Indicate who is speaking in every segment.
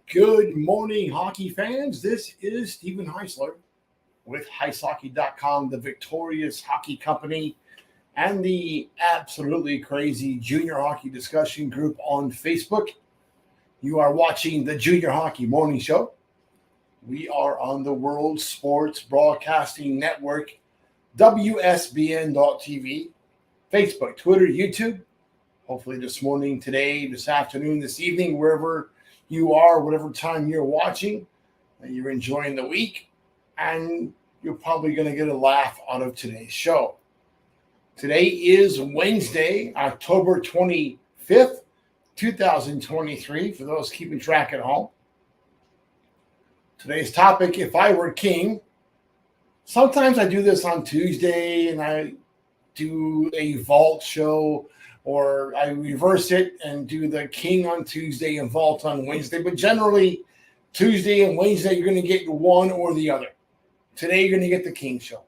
Speaker 1: Good morning, hockey fans. This is Steven Heisler with HeisHockey.com, the victorious hockey company, and the absolutely crazy junior hockey discussion group on Facebook. You are watching the Junior Hockey Morning Show. We are on the World Sports Broadcasting Network, WSBN.TV, Facebook, Twitter, YouTube. Hopefully this morning, today, this afternoon, this evening, wherever you are, whatever time you're watching, you're enjoying the week, and you're probably going to get a laugh out of today's show. Today is Wednesday, October 25th, 2023, for those keeping track at home. Today's topic, if I were king. Sometimes I do this on Tuesday, and I do a vault show, or I reverse it and do the king on Tuesday and vault on Wednesday. But generally, Tuesday and Wednesday, you're going to get one or the other. Today, you're going to get the king show.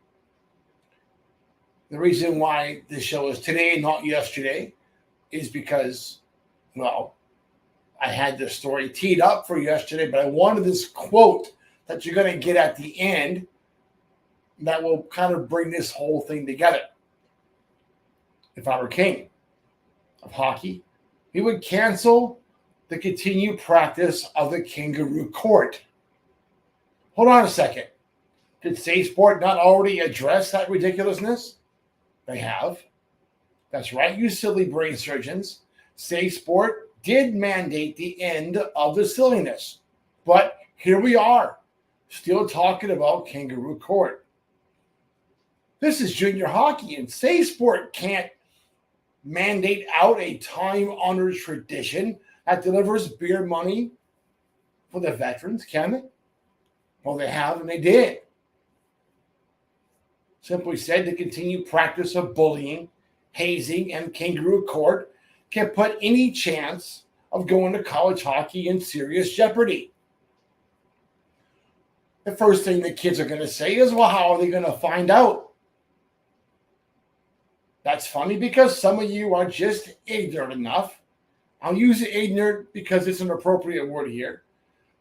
Speaker 1: The reason why this show is today and not yesterday is because, well, I had this story teed up for yesterday, but I wanted this quote that you're going to get at the end that will kind of bring this whole thing together. If I were king of hockey, he would cancel the continued practice of the kangaroo court. Hold on a second. Did Save Sport not already address that ridiculousness? They have. That's right, you silly brain surgeons. Save Sport did mandate the end of the silliness. But here we are, still talking about kangaroo court. This is junior hockey, and Save Sport can't mandate out a time-honored tradition that delivers beer money for the veterans, can they? Well, they have, and they did. Simply said, the continued practice of bullying, hazing, and kangaroo court can put any chance of going to college hockey in serious jeopardy. The first thing the kids are going to say is, well, how are they going to find out? That's funny because some of you are just ignorant enough. I'll use ignorant because it's an appropriate word here,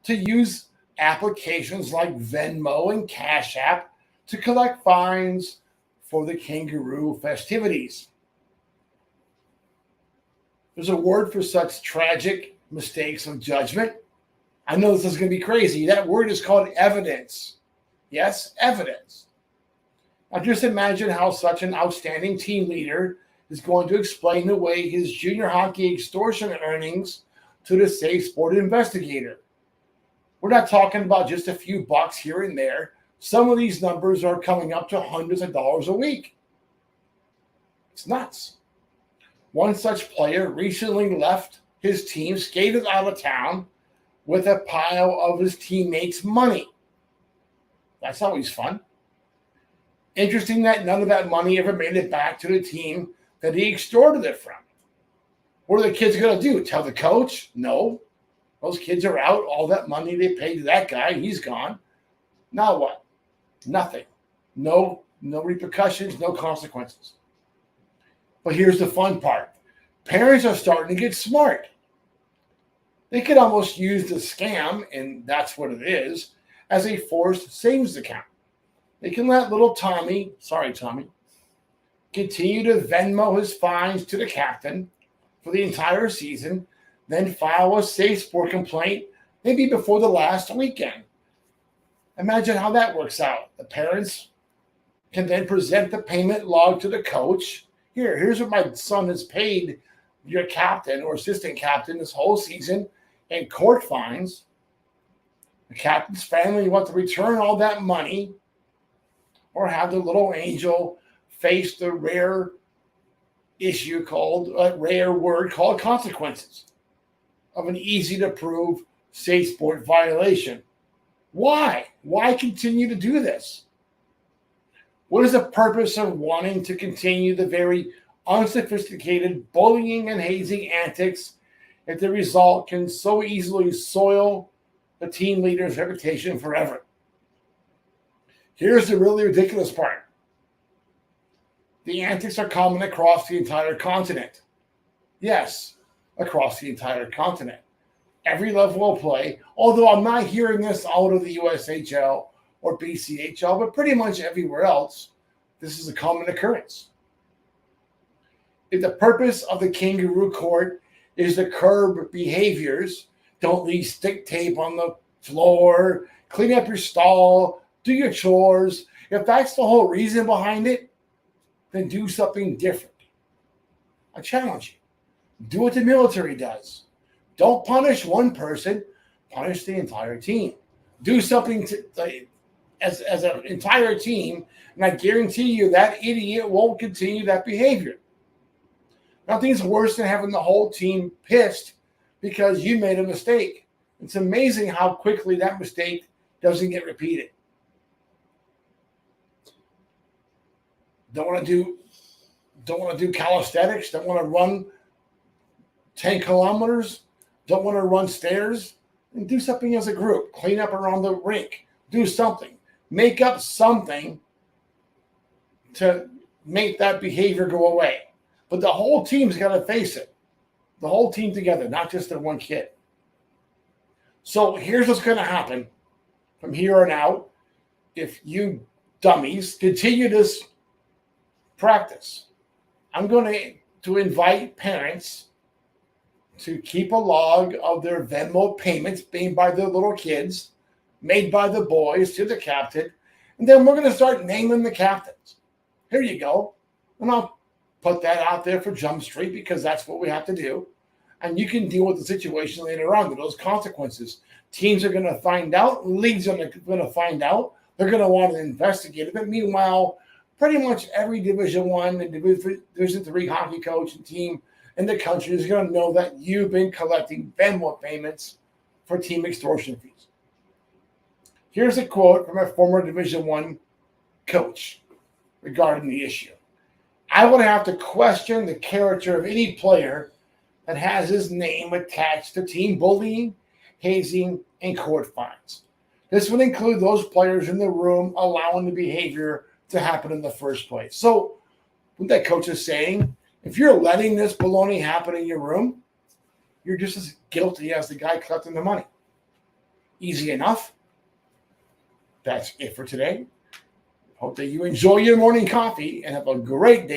Speaker 1: to use applications like Venmo and Cash App to collect fines for the kangaroo festivities. There's a word for such tragic mistakes of judgment. I know this is going to be crazy. That word is called evidence. Yes, evidence. Now just imagine how such an outstanding team leader is going to explain away his junior hockey extortion earnings to the Save Sport investigator. We're not talking about just a few bucks here and there. Some of these numbers are coming up to hundreds of dollars a week. It's nuts. One such player recently left his team, skated out of town with a pile of his teammates' money. That's always fun. Interesting that none of that money ever made it back to the team that he extorted it from. What are the kids going to do? Tell the coach? No. Those kids are out. All that money they paid to that guy, he's gone. Now what? Nothing. No repercussions, no consequences. But here's the fun part. Parents are starting to get smart. They could almost use the scam, and that's what it is, as a forced savings account. They can let little Tommy, continue to Venmo his fines to the captain for the entire season, then file a Save Sport complaint maybe before the last weekend. Imagine how that works out. The parents can then present the payment log to the coach. Here's what my son has paid your captain or assistant captain this whole season in court fines. The captain's family wants to return all that money, or have the little angel face the rare word called consequences of an easy to prove Save Sport violation. Why? Why continue to do this? What is the purpose of wanting to continue the very unsophisticated bullying and hazing antics if the result can so easily soil the team leader's reputation forever. Here's the really ridiculous part. The antics are common across the entire continent. Yes, across the entire continent. Every level of play, although I'm not hearing this out of the USHL or BCHL, but pretty much everywhere else, this is a common occurrence. If the purpose of the kangaroo court is to curb behaviors, don't leave stick tape on the floor, clean up your stall, do your chores. If that's the whole reason behind it, then do something different. I challenge you. Do what the military does. Don't punish one person, punish the entire team. Do something as an entire team, and I guarantee you that idiot won't continue that behavior. Nothing's worse than having the whole team pissed because you made a mistake. It's amazing how quickly that mistake doesn't get repeated. Don't want to do calisthenics, don't want to run 10 kilometers, don't want to run stairs, and do something as a group. Clean up around the rink. Do something. Make up something to make that behavior go away. But the whole team's got to face it. The whole team together, not just the one kid. So here's what's going to happen from here on out. If you dummies continue this practice, I'm going to invite parents to keep a log of their Venmo payments made by the little kids, made by the boys to the captain, and then we're going to start naming the captains. Here you go. And I'll put that out there for Jump Street because that's what we have to do. And you can deal with the situation later on, with those consequences. Teams are going to find out. Leagues are going to find out. They're going to want to investigate it. But meanwhile, pretty much every Division I and Division III hockey coach and team in the country is going to know that you've been collecting Venmo payments for team extortion fees. Here's a quote from a former Division I coach regarding the issue. I would have to question the character of any player that has his name attached to team bullying, hazing, and court fines. This would include those players in the room allowing the behavior to happen in the first place. So what that coach is saying, if you're letting this baloney happen in your room, you're just as guilty as the guy collecting the money. Easy enough. That's it for today. Hope that you enjoy your morning coffee and have a great day.